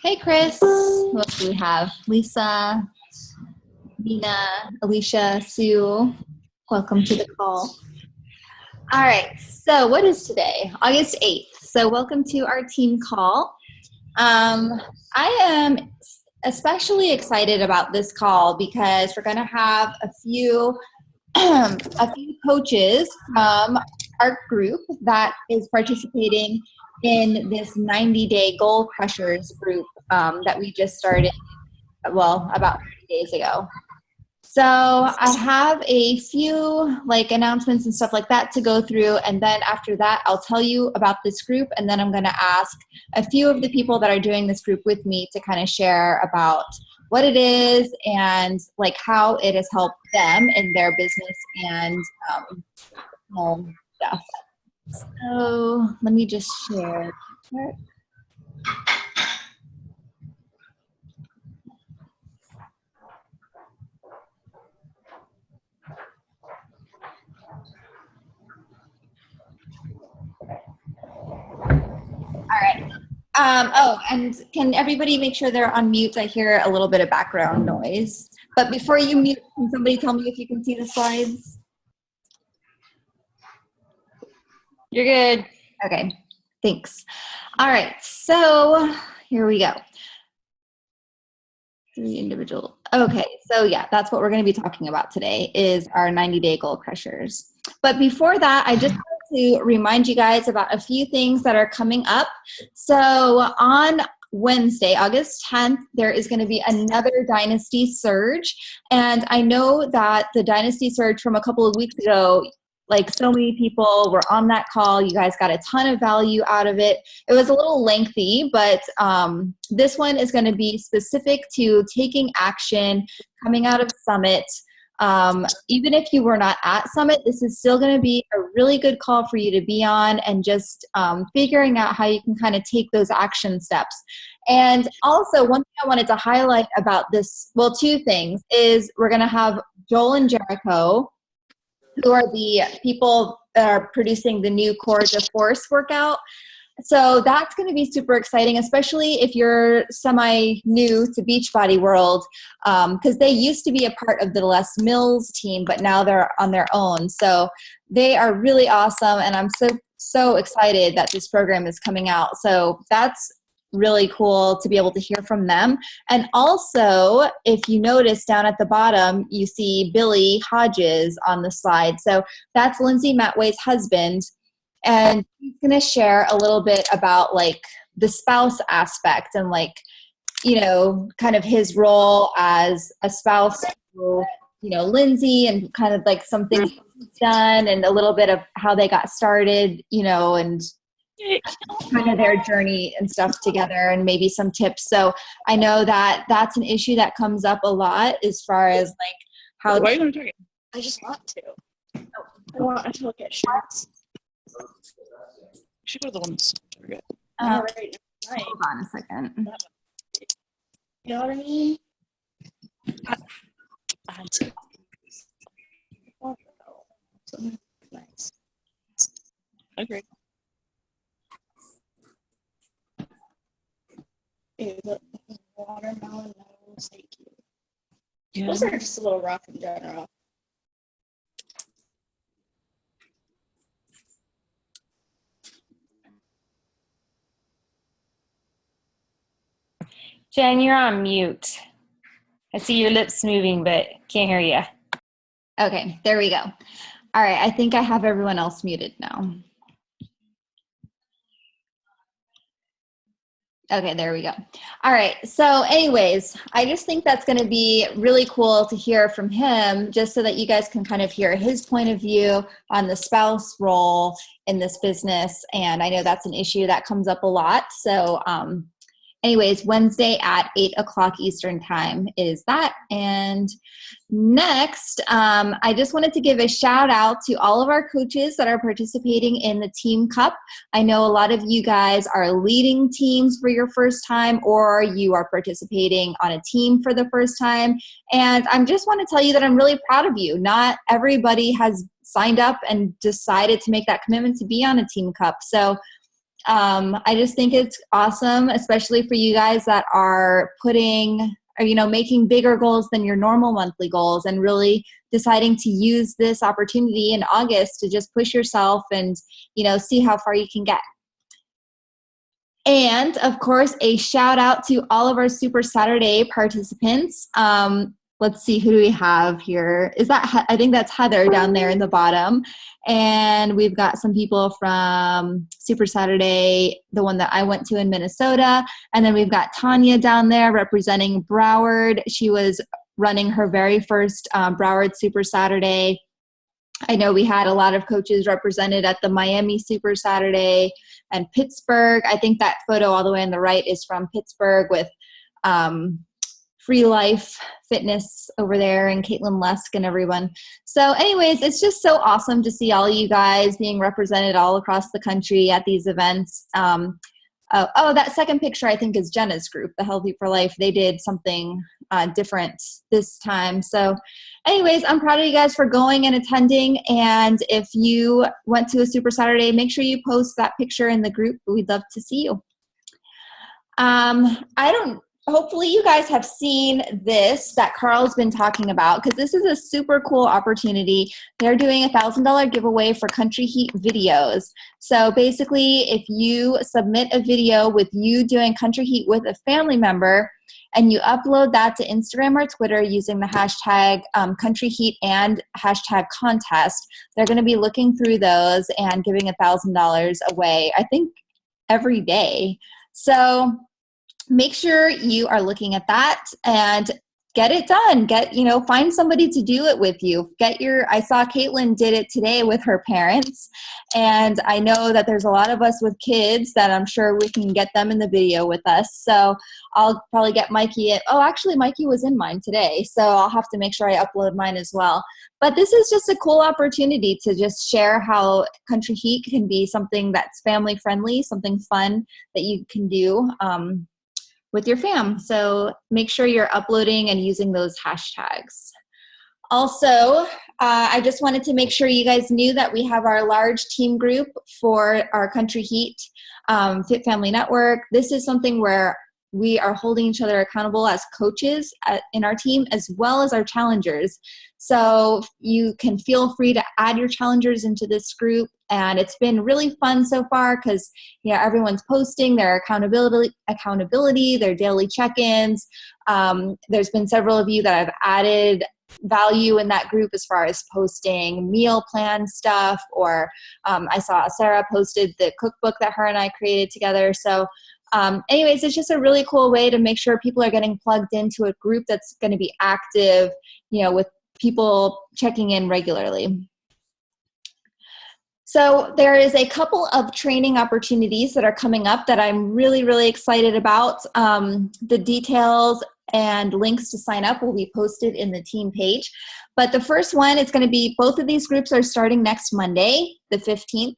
Hey, Chris. Who else do we have? Lisa, Nina, Alicia, Sue. Welcome to the call. All right. So, what is today? August 8th. So, welcome to our team call. I am especially excited about this call because we're going to have a few coaches from our group that is participating in this 90-day Goal Crushers group that we just started, about 30 days ago. So I have a few announcements and stuff like that to go through, and then after that I'll tell you about this group, and then I'm going to ask a few of the people that are doing this group with me to kind of share about what it is and how it has helped them in their business and home stuff. So let me just share. All right. And can everybody make sure they're on mute? I hear a little bit of background noise. But before you mute, can somebody tell me if you can see the slides? You're good. Okay, thanks. All right, so here we go. 3 individual. Okay, so yeah, that's what we're going to be talking about today is our 90-day Goal Crushers. But before that, I just to remind you guys about a few things that are coming up. So on Wednesday, August 10th, there is going to be another Dynasty Surge. And I know that the Dynasty Surge from a couple of weeks ago, so many people were on that call. You guys got a ton of value out of it. It was a little lengthy, but this one is going to be specific to taking action, coming out of Summit. Even if you were not at Summit, this is still going to be a really good call for you to be on and just figuring out how you can kind of take those action steps. And also, one thing I wanted to highlight about this, two things, is we're going to have Joel and Jericho, who are the people that are producing the new Core de Force workout. So that's going to be super exciting, especially if you're semi-new to Beachbody World, because they used to be a part of the Les Mills team, but now they're on their own. So they are really awesome, and I'm so excited that this program is coming out. So that's really cool to be able to hear from them. And also, if you notice down at the bottom, you see Billy Hodges on the slide. So that's Lindsay Matway's husband. And he's going to share a little bit about the spouse aspect and kind of his role as a spouse to, Lindsay, and kind of some things he's done and a little bit of how they got started, and kind of their journey and stuff together, and maybe some tips. So I know that that's an issue that comes up a lot as far as how. Why are you talking? I just want to. I want to look at shirts. You should go to the ones. Hold on a second. You know what I mean? Nice. Okay. Ew, the watermelon nose, thank you. Yeah. Those are just a little rough in general. Jen, you're on mute. I see your lips moving, but can't hear you. Okay, there we go. All right, I think I have everyone else muted now. Okay, there we go. All right, so anyways, I just think that's going to be really cool to hear from him, just so that you guys can kind of hear his point of view on the spouse role in this business. And I know that's an issue that comes up a lot. So anyways, Wednesday at 8 o'clock Eastern time is that. And next, I just wanted to give a shout out to all of our coaches that are participating in the Team Cup. I know a lot of you guys are leading teams for your first time, or you are participating on a team for the first time. And I just want to tell you that I'm really proud of you. Not everybody has signed up and decided to make that commitment to be on a Team Cup. So I just think it's awesome, especially for you guys that are putting, or, you know, making bigger goals than your normal monthly goals and really deciding to use this opportunity in August to just push yourself and, you know, see how far you can get. And of course, a shout out to all of our Super Saturday participants. Let's see, who do we have here? Is that, I think that's Heather down there in the bottom. And we've got some people from Super Saturday, the one that I went to in Minnesota. And then we've got Tanya down there representing Broward. She was running her very first Broward Super Saturday. I know we had a lot of coaches represented at the Miami Super Saturday and Pittsburgh. I think that photo all the way on the right is from Pittsburgh with Free Life Fitness over there and Caitlin Lusk and everyone. So anyways, it's just so awesome to see all you guys being represented all across the country at these events. That second picture I think is Jenna's group, the Healthy for Life. They did something different this time. So anyways, I'm proud of you guys for going and attending. And if you went to a Super Saturday, make sure you post that picture in the group. We'd love to see you. Hopefully you guys have seen this that Carl's been talking about, because this is a super cool opportunity. They're doing a $1,000 giveaway for Country Heat videos. So basically, if you submit a video with you doing Country Heat with a family member and you upload that to Instagram or Twitter using the hashtag Country Heat and hashtag contest, they're going to be looking through those and giving $1,000 away, I think, every day. So make sure you are looking at that and get it done. Find somebody to do it with you. I saw Caitlin did it today with her parents, and I know that there's a lot of us with kids that I'm sure we can get them in the video with us. So I'll probably get Mikey in. Oh, actually Mikey was in mine today, so I'll have to make sure I upload mine as well. But this is just a cool opportunity to just share how Country Heat can be something that's family friendly, something fun that you can do with your fam. So make sure you're uploading and using those hashtags. Also, I just wanted to make sure you guys knew that we have our large team group for our Country Heat Fit Family Network. This is something where we are holding each other accountable as coaches in our team, as well as our challengers. So you can feel free to add your challengers into this group. And it's been really fun so far because everyone's posting their accountability, their daily check-ins. There's been several of you that have added value in that group as far as posting meal plan stuff, or I saw Sarah posted the cookbook that her and I created together. So anyways, it's just a really cool way to make sure people are getting plugged into a group that's going to be active, with people checking in regularly. So there is a couple of training opportunities that are coming up that I'm really, really excited about. The details and links to sign up will be posted in the team page. But the first one is going to be, both of these groups are starting next Monday, the 15th.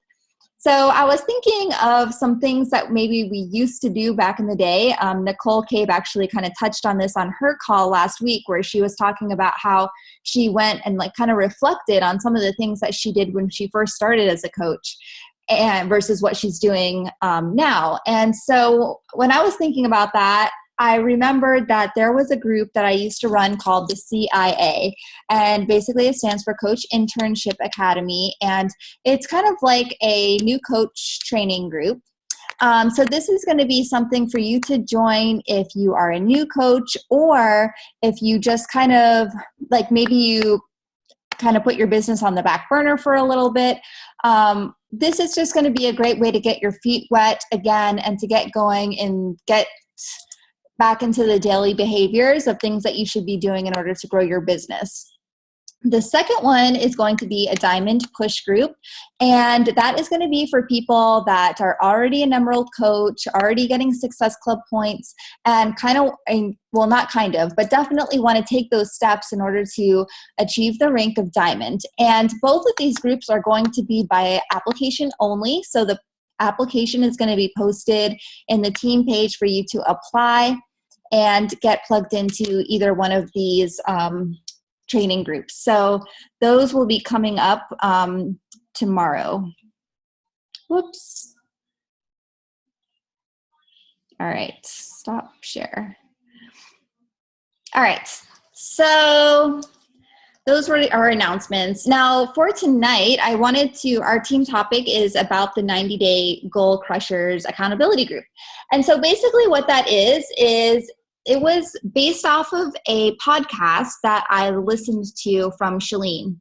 So I was thinking of some things that maybe we used to do back in the day. Nicole Cabe actually kind of touched on this on her call last week, where she was talking about how she went and kind of reflected on some of the things that she did when she first started as a coach and versus what she's doing now. And so when I was thinking about that, I remembered that there was a group that I used to run called the CIA, and basically it stands for Coach Internship Academy, and it's kind of like a new coach training group. So this is going to be something for you to join if you are a new coach, or if you just kind of maybe you kind of put your business on the back burner for a little bit. This is just going to be a great way to get your feet wet again and to get going and get back into the daily behaviors of things that you should be doing in order to grow your business. The second one is going to be a Diamond Push group, and that is going to be for people that are already an Emerald coach, already getting Success Club points, and but definitely want to take those steps in order to achieve the rank of Diamond. And both of these groups are going to be by application only, so the application is going to be posted in the team page for you to apply and get plugged into either one of these training groups. So those will be coming up tomorrow. Whoops. All right, stop share. All right, so those were our announcements. Now for tonight, our team topic is about the 90-day Goal Crushers accountability group. And so basically what that is it was based off of a podcast that I listened to from Shalene.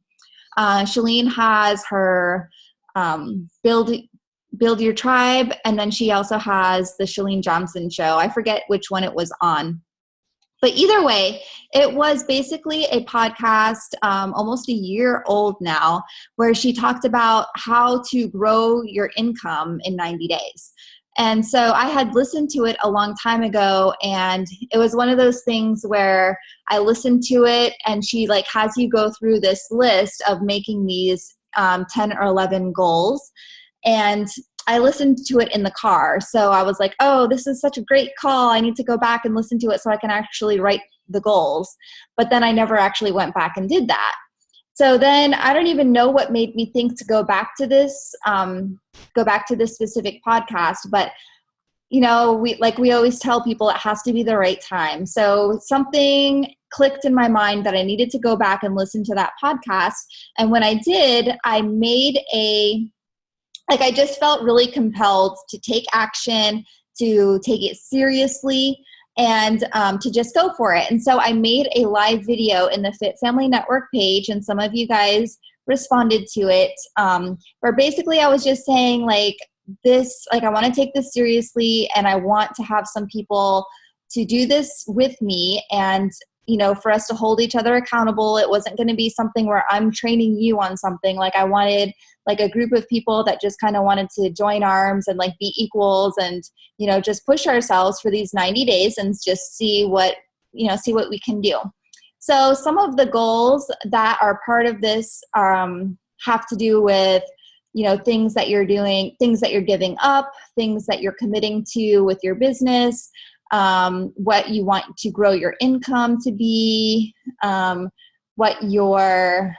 Shalene has her Build Your Tribe, and then she also has the Shalene Johnson show. I forget which one it was on. But either way, it was basically a podcast, almost a year old now, where she talked about how to grow your income in 90 days. And so I had listened to it a long time ago, and it was one of those things where I listened to it, and she like has you go through this list of making these 10 or 11 goals. And I listened to it in the car. So I was like, oh, this is such a great call. I need to go back and listen to it so I can actually write the goals. But then I never actually went back and did that. So then I don't even know what made me think to go back to this specific podcast. But, you know, we always tell people it has to be the right time. So something clicked in my mind that I needed to go back and listen to that podcast. And when I did, I just felt really compelled to take action, to take it seriously, and to just go for it. And so I made a live video in the Fit Family Network page, and some of you guys responded to it, where basically I was just saying I want to take this seriously, and I want to have some people to do this with me, and you know, for us to hold each other accountable. It wasn't going to be something where I'm training you on something. Like I wanted like a group of people that just kind of wanted to join arms and like be equals and, you know, just push ourselves for these 90 days and just see what we can do. So some of the goals that are part of this have to do with, you know, things that you're doing, things that you're giving up, things that you're committing to with your business, what you want to grow your income to be, what your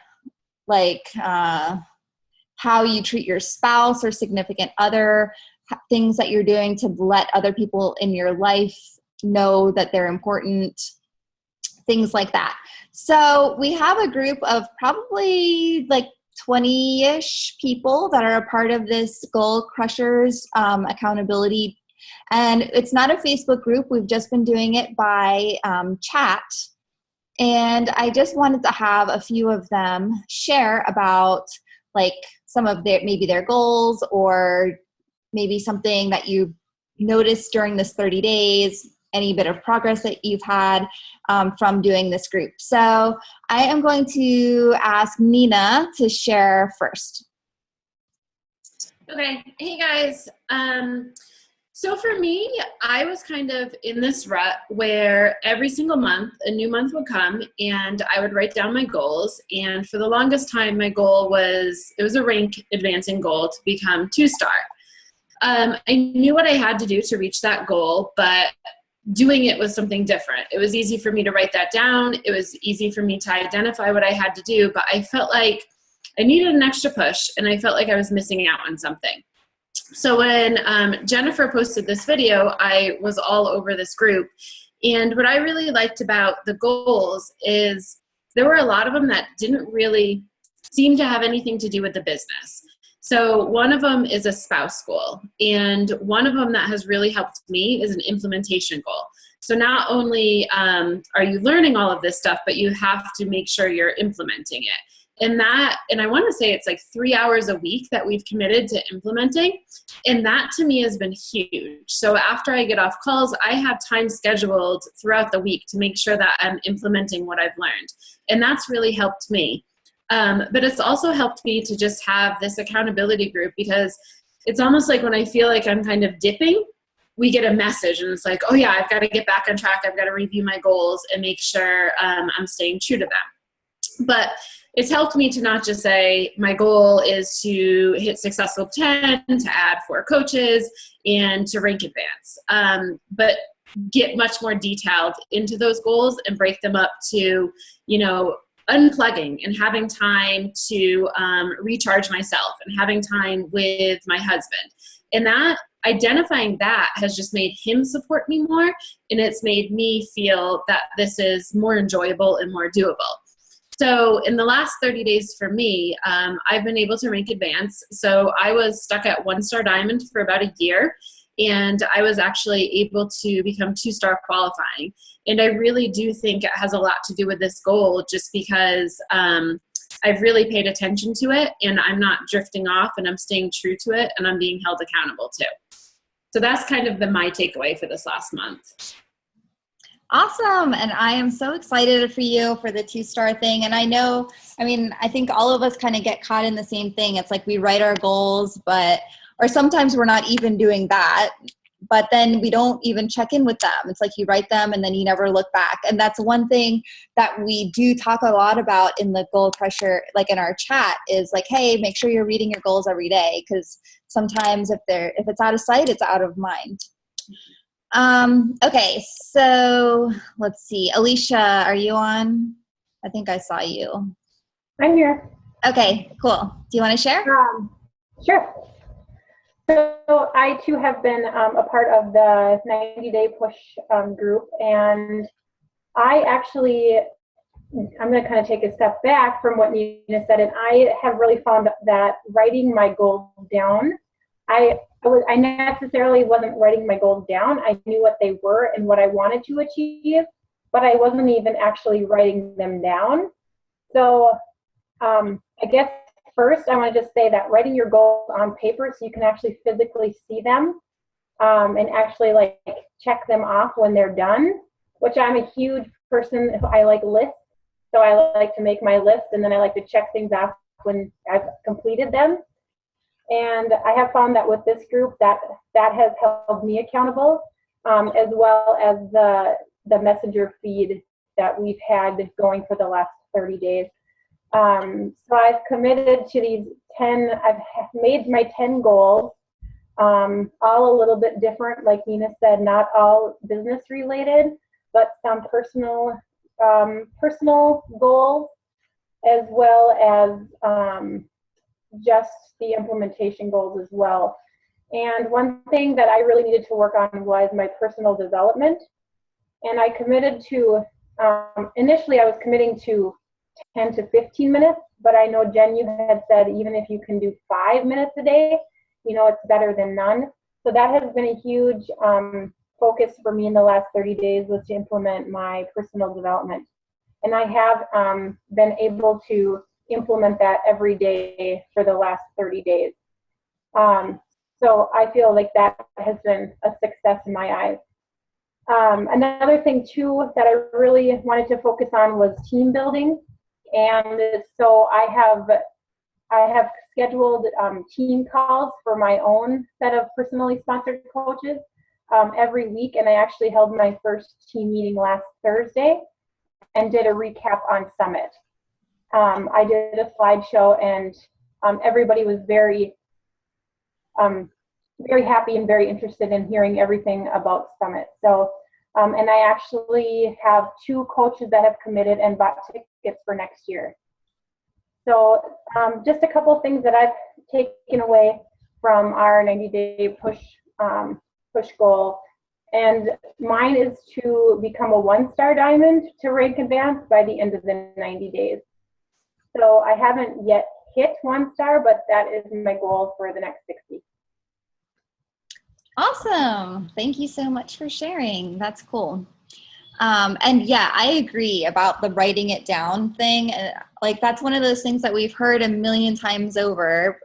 how you treat your spouse or significant other, things that you're doing to let other people in your life know that they're important, things like that. So we have a group of probably like 20-ish people that are a part of this Goal Crushers accountability. And it's not a Facebook group. We've just been doing it by chat. And I just wanted to have a few of them share about like some of their goals, or maybe something that you noticed during this 30 days, any bit of progress that you've had from doing this group. So I am going to ask Nina to share first. Okay. Hey guys. So for me, I was kind of in this rut where every single month, a new month would come and I would write down my goals. And for the longest time, my goal was a rank advancing goal to become 2-star. I knew what I had to do to reach that goal, but doing it was something different. It was easy for me to write that down. It was easy for me to identify what I had to do, but I felt like I needed an extra push and I felt like I was missing out on something. So when Jennifer posted this video, I was all over this group. And what I really liked about the goals is there were a lot of them that didn't really seem to have anything to do with the business. So one of them is a spouse goal. And one of them that has really helped me is an implementation goal. So not only are you learning all of this stuff, but you have to make sure you're implementing it. And I want to say it's like 3 hours a week that we've committed to implementing. And that to me has been huge. So after I get off calls, I have time scheduled throughout the week to make sure that I'm implementing what I've learned. And that's really helped me. But it's also helped me to just have this accountability group, because it's almost like when I feel like I'm kind of dipping, we get a message and it's like, oh yeah, I've got to get back on track. I've got to review my goals and make sure I'm staying true to them. But it's helped me to not just say my goal is to hit successful 10, to add 4 coaches, and to rank advance, but get much more detailed into those goals and break them up to, you know, unplugging and having time to recharge myself and having time with my husband. And that identifying that has just made him support me more, and it's made me feel that this is more enjoyable and more doable. So in the last 30 days for me, I've been able to rank advance. So I was stuck at 1-star diamond for about a year, and I was actually able to become 2-star qualifying. And I really do think it has a lot to do with this goal, just because I've really paid attention to it, and I'm not drifting off, and I'm staying true to it, and I'm being held accountable too. So that's kind of been my takeaway for this last month. Awesome. And I am so excited for you for the 2-star thing. And I think all of us kind of get caught in the same thing. It's like we write our goals, or sometimes we're not even doing that, but then we don't even check in with them. It's like you write them and then you never look back. And that's one thing that we do talk a lot about in the Goal Crusher, like in our chat, is like, hey, make sure you're reading your goals every day, because sometimes if it's out of sight, it's out of mind. Okay, so let's see. Alicia, are you on? I think I saw you. I'm here. Okay, cool. Do you want to share? Sure. So I too have been a part of the 90-day push group, and I'm going to kind of take a step back from what Nina said, and I have really found that writing my goals down, I necessarily wasn't writing my goals down. I knew what they were and what I wanted to achieve, but I wasn't even actually writing them down. So I guess first I want to just say that writing your goals on paper so you can actually physically see them and actually like check them off when they're done, which I'm a huge person. I like lists. So I like to make my list, and then I like to check things off when I've completed them. And I have found that with this group that has held me accountable, as well as the messenger feed that we've had going for the last 30 days. So I've committed to these 10, I've made my 10 goals, all a little bit different, like Nina said, not all business related, but some personal goals, as well as just the implementation goals as well. And one thing that I really needed to work on was my personal development. And I committed to, initially I was committing to 10 to 15 minutes, but I know Jen, you had said even if you can do 5 minutes a day, it's better than none. So that has been a huge focus for me in the last 30 days, was to implement my personal development. And I have been able to implement that every day for the last 30 days. So I feel like that has been a success in my eyes. Another thing too that I really wanted to focus on was team building. And so I have scheduled team calls for my own set of personally sponsored coaches every week. And I actually held my first team meeting last Thursday and did a recap on Summit. I did a slideshow, and everybody was very happy and very interested in hearing everything about Summit. So, and I actually have 2 coaches that have committed and bought tickets for next year. So just a couple of things that I've taken away from our 90-day push goal. And mine is to become a 1-star diamond to rank advanced by the end of the 90 days. So I haven't yet hit 1-star, but that is my goal for the next 60. Awesome. Thank you so much for sharing. That's cool. And yeah, I agree about the writing it down thing. Like that's one of those things that we've heard a million times over,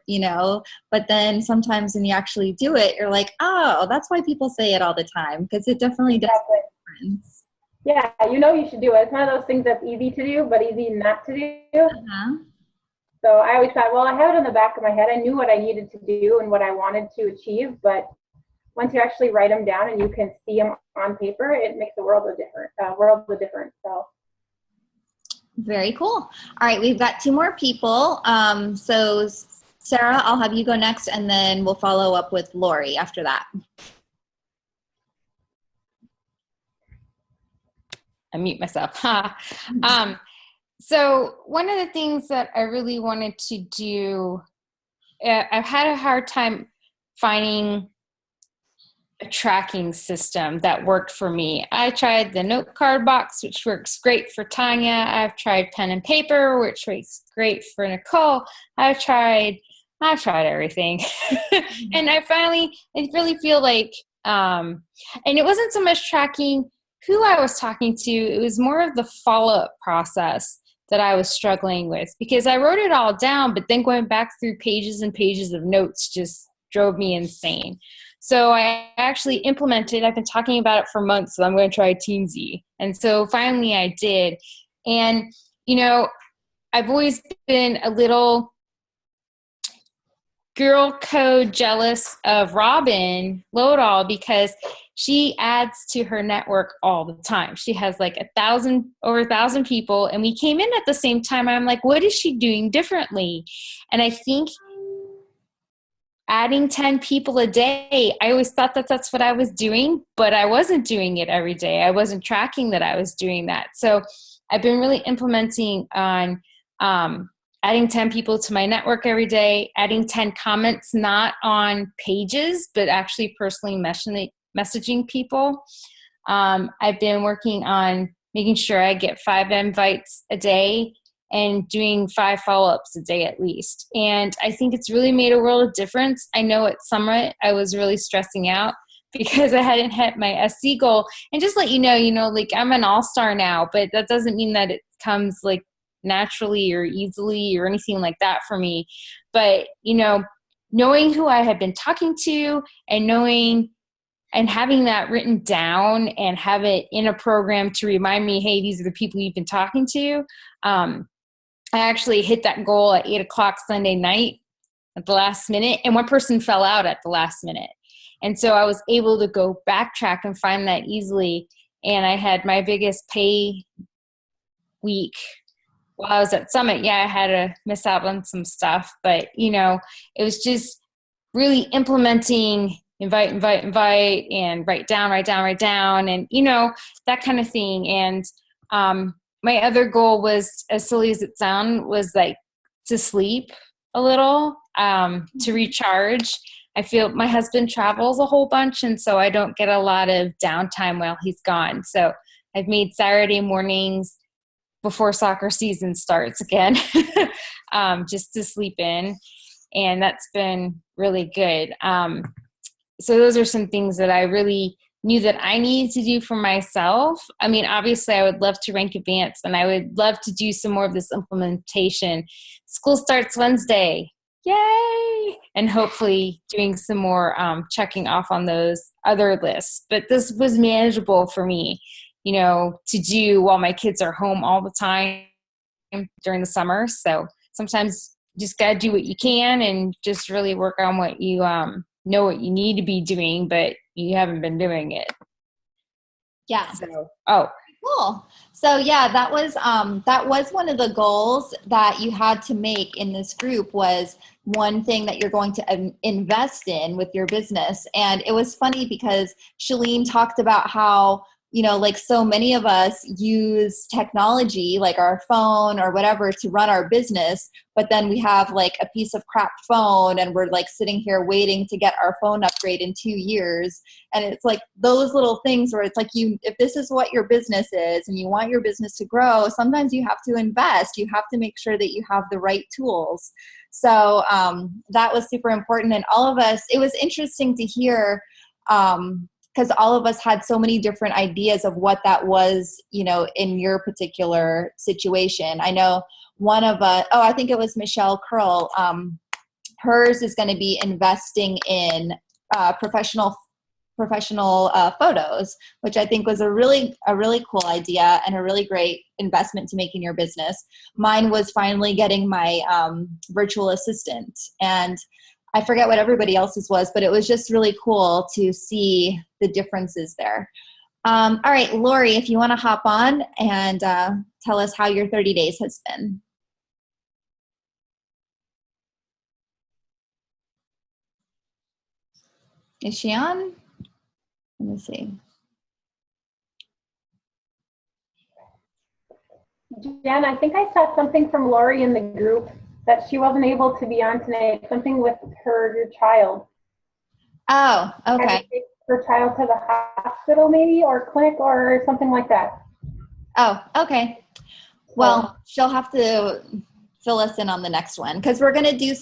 but then sometimes when you actually do it, you're like, oh, that's why people say it all the time, because it definitely does make a difference. Yeah, you should do it. It's one of those things that's easy to do, but easy not to do. Uh-huh. So I always thought, well, I have it in the back of my head. I knew what I needed to do and what I wanted to achieve, but once you actually write them down and you can see them on paper, it makes a world of difference. So very cool. All right, we've got 2 more people. So Sarah, I'll have you go next, and then we'll follow up with Lori after that. I mute myself. So one of the things that I really wanted to do, I've had a hard time finding a tracking system that worked for me. I tried the note card box, which works great for Tanya. I've tried pen and paper, which works great for Nicole. I've tried everything. And I really feel like, and it wasn't so much tracking who I was talking to, it was more of the follow-up process that I was struggling with, because I wrote it all down, but then going back through pages and pages of notes just drove me insane. So I actually implemented, I've been talking about it for months, so I'm going to try Teamsy. And so finally I did. And, you know, I've always been a little girl code jealous of Robin Lodahl because she adds to her network all the time. She has like over 1,000 people, and we came in at the same time. I'm like, what is she doing differently? And I think adding 10 people a day, I always thought that that's what I was doing, but I wasn't doing it every day. I wasn't tracking that I was doing that. So I've been really implementing on adding 10 people to my network every day, adding 10 comments, not on pages, but actually personally messaging people. I've been working on making sure I get 5 invites a day and doing 5 follow-ups a day at least. And I think it's really made a world of difference. I know at Summit, I was really stressing out because I hadn't hit my SC goal. And just let you know, like I'm an all-star now, but that doesn't mean that it comes like naturally or easily or anything like that for me. But, you know, knowing who I had been talking to and knowing and having that written down and have it in a program to remind me, hey, these are the people you've been talking to. I actually hit that goal at 8:00 Sunday night at the last minute, and one person fell out at the last minute. And so I was able to go backtrack and find that easily. And I had my biggest pay week while I was at Summit. Yeah, I had to miss out on some stuff, but you know, it was just really implementing invite, and write down, and you know, that kind of thing. And my other goal was, as silly as it sounds, was like to sleep a little, to recharge. I feel my husband travels a whole bunch, and so I don't get a lot of downtime while he's gone. So I've made Saturday mornings before soccer season starts again, just to sleep in. And that's been really good. So those are some things that I really knew that I needed to do for myself. I mean, obviously I would love to rank advanced, and I would love to do some more of this implementation. School starts Wednesday. Yay! And hopefully doing some more checking off on those other lists. But this was manageable for me, you know, to do while my kids are home all the time during the summer. So sometimes you just got to do what you can and just really work on what you know what you need to be doing, but you haven't been doing it. Yeah. So, Cool. So yeah, that was one of the goals that you had to make in this group, was one thing that you're going to invest in with your business. And it was funny because Shalene talked about how, you know, like so many of us use technology like our phone or whatever to run our business, but then we have like a piece of crap phone and we're like sitting here waiting to get our phone upgrade in 2 years. And it's like those little things where it's like, if this is what your business is and you want your business to grow, sometimes you have to invest. You have to make sure that you have the right tools. So that was super important. And all of us, it was interesting to hear, because all of us had so many different ideas of what that was, you know, in your particular situation. I know one of us, I think it was Michelle Curl, hers is going to be investing in professional photos, which I think was a really cool idea and a really great investment to make in your business. Mine was finally getting my virtual assistant, and I forget what everybody else's was, but it was just really cool to see the differences there. All right, Lori, if you want to hop on and tell us how your 30 days has been. Is she on? Let me see. Jen, I think I saw something from Lori in the group that she wasn't able to be on tonight, something with your child. Oh, okay. her child to the hospital maybe, or clinic or something like that. Oh, okay. Well, she'll have to fill us in on the next one, because we're gonna do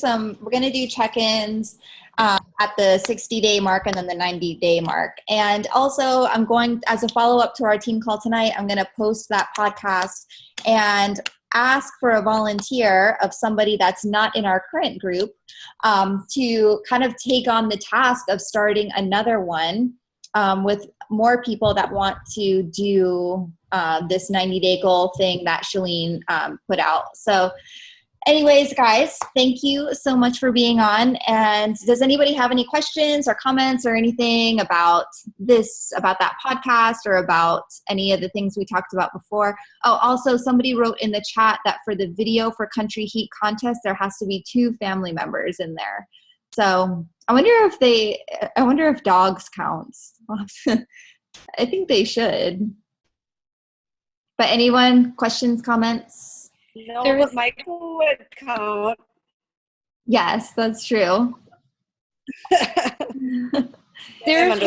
check-ins at the 60-day mark and then the 90-day mark. And also, I'm going, as a follow-up to our team call tonight, I'm gonna post that podcast and ask for a volunteer of somebody that's not in our current group to kind of take on the task of starting another one with more people that want to do this 90-day goal thing that Shalene put out. So anyways, guys, thank you so much for being on. And does anybody have any questions or comments or anything about this, about that podcast, or about any of the things we talked about before? Oh, also somebody wrote in the chat that for the video for Country Heat contest, there has to be 2 family members in there. So I wonder if dogs counts. I think they should. But anyone, questions, comments? No, but Michael would count. Yes, that's true. There's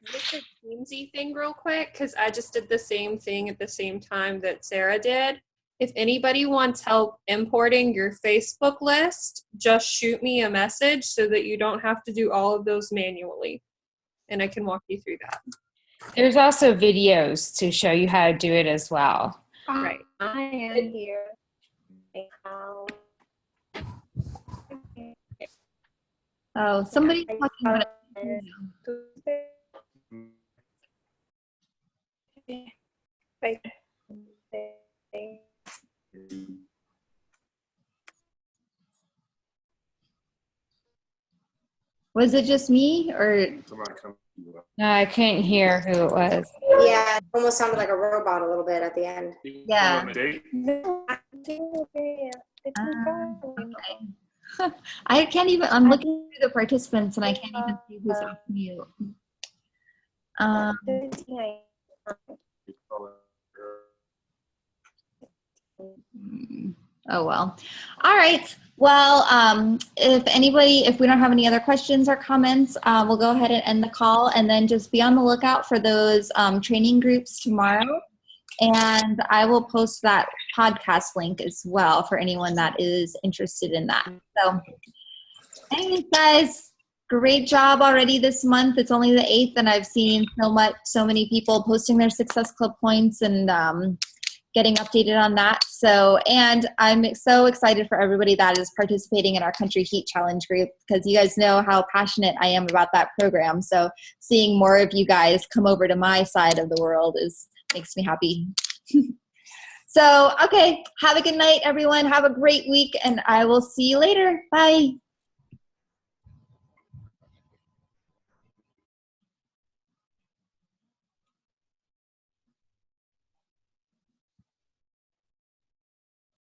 Just a Teamsy thing real quick, because I just did the same thing at the same time that Sarah did. If anybody wants help importing your Facebook list, just shoot me a message so that you don't have to do all of those manually. And I can walk you through that. There's also videos to show you how to do it as well. Right. I am here. Oh, somebody's talking about Was it just me, or? No, I couldn't hear who it was. Yeah, it almost sounded like a robot a little bit at the end. Yeah. I can't even, I'm looking through the participants and I can't even see who's off mute. Oh, well. All right. Well, if we don't have any other questions or comments, we'll go ahead and end the call, and then just be on the lookout for those training groups tomorrow. And I will post that podcast link as well for anyone that is interested in that. So anyways, guys, great job already this month. It's only the 8th, and I've seen so many people posting their Success Club points and getting updated on that. So, and I'm so excited for everybody that is participating in our Country Heat Challenge group, because you guys know how passionate I am about that program. So seeing more of you guys come over to my side of the world makes me happy. So, okay, have a good night, everyone. Have a great week, and I will see you later. Bye.